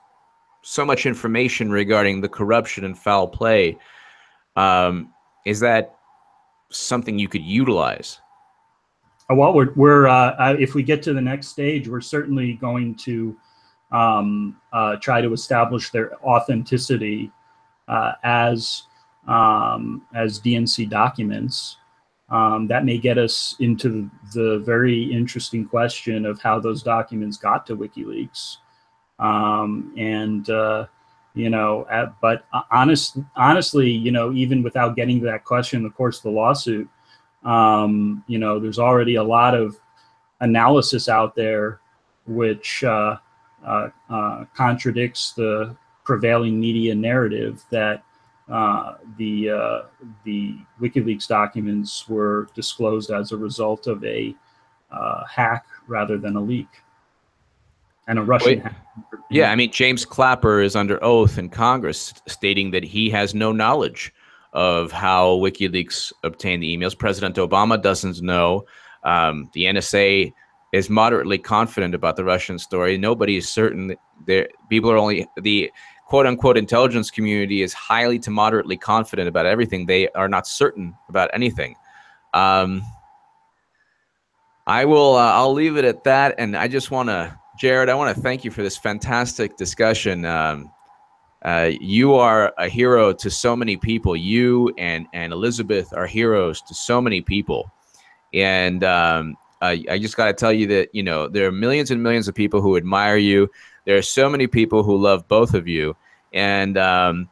so much information regarding the corruption and foul play. Is that something you could utilize? Well, we're if we get to the next stage, we're certainly going to try to establish their authenticity as DNC documents, that may get us into the very interesting question of how those documents got to WikiLeaks. But honestly, even without getting to that question, of course, the lawsuit, there's already a lot of analysis out there which contradicts the prevailing media narrative that the WikiLeaks documents were disclosed as a result of a hack rather than a leak, and a Russian hack. Yeah, I mean, James Clapper is under oath in Congress stating that he has no knowledge of how WikiLeaks obtained the emails. President Obama doesn't know. The NSA is moderately confident about the Russian story. Nobody is certain. People are only, the quote-unquote intelligence community is highly to moderately confident about everything. They are not certain about anything. I'll leave it at that, and I just want to, Jared, I want to thank you for this fantastic discussion. You are a hero to so many people. You and Elizabeth are heroes to so many people. And I just got to tell you that, there are millions and millions of people who admire you. There are so many people who love both of you. And all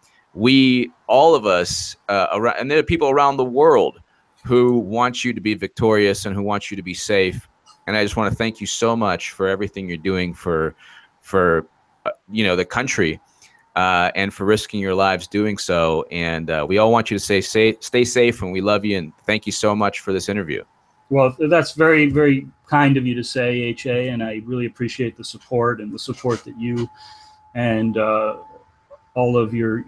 of us, and there are people around the world who want you to be victorious and who want you to be safe. And I just want to thank you so much for everything you're doing for the country, and for risking your lives doing so. And we all want you to stay safe, and we love you. And thank you so much for this interview. Well, that's very, very kind of you to say, H.A., and I really appreciate the support and the support that you and all of your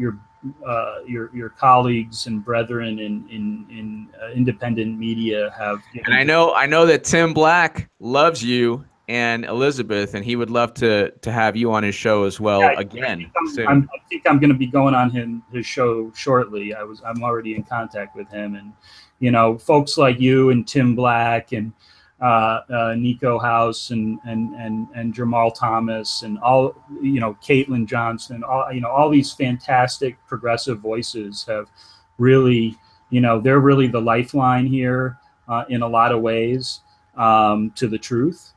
colleagues and brethren in independent media have given. And I know that Tim Black loves you and Elizabeth, and he would love to have you on his show as well. Yeah, again. I think I'm going to be going on his show shortly. I'm already in contact with him, and folks like you and Tim Black and Nico House and Jamal Thomas and all, Caitlin Johnson, all these fantastic progressive voices have really, they're really the lifeline here in a lot of ways to the truth.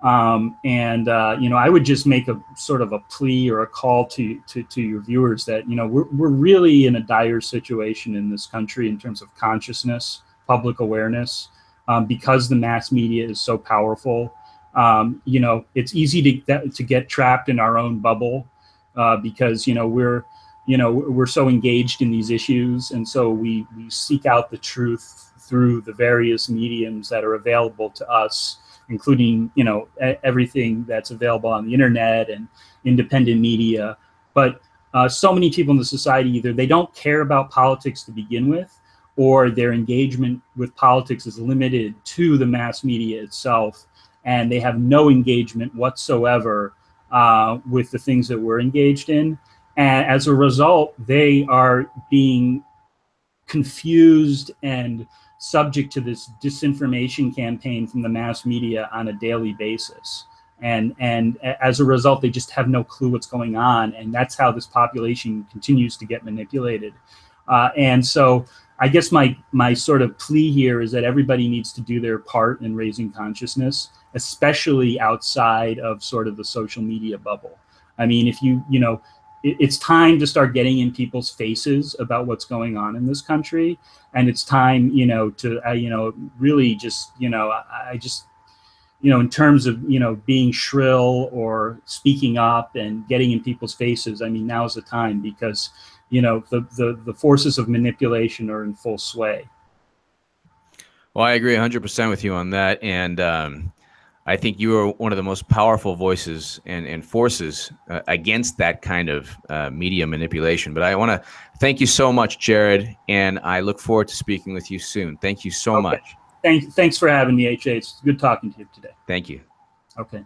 I would just make a sort of a plea or a call to your viewers that, we're really in a dire situation in this country in terms of consciousness, public awareness, because the mass media is so powerful. It's easy to get trapped in our own bubble because, we're so engaged in these issues. And so we seek out the truth through the various mediums that are available to us, including, everything that's available on the internet and independent media. But so many people in the society, either they don't care about politics to begin with, or their engagement with politics is limited to the mass media itself, and they have no engagement whatsoever with the things that we're engaged in. And as a result, they are being confused and subject to this disinformation campaign from the mass media on a daily basis. And as a result, they just have no clue what's going on. And that's how this population continues to get manipulated. And so I guess my sort of plea here is that everybody needs to do their part in raising consciousness, especially outside of sort of the social media bubble. I mean, if it's time to start getting in people's faces about what's going on in this country. And it's time, to, really just, in terms of, being shrill or speaking up and getting in people's faces. I mean, now's the time because, the forces of manipulation are in full sway. Well, I agree 100% with you on that. And I think you are one of the most powerful voices and forces against that kind of media manipulation. But I want to thank you so much, Jared, and I look forward to speaking with you soon. Thank you so much. Thanks for having me, H.A. It's good talking to you today. Thank you. Okay.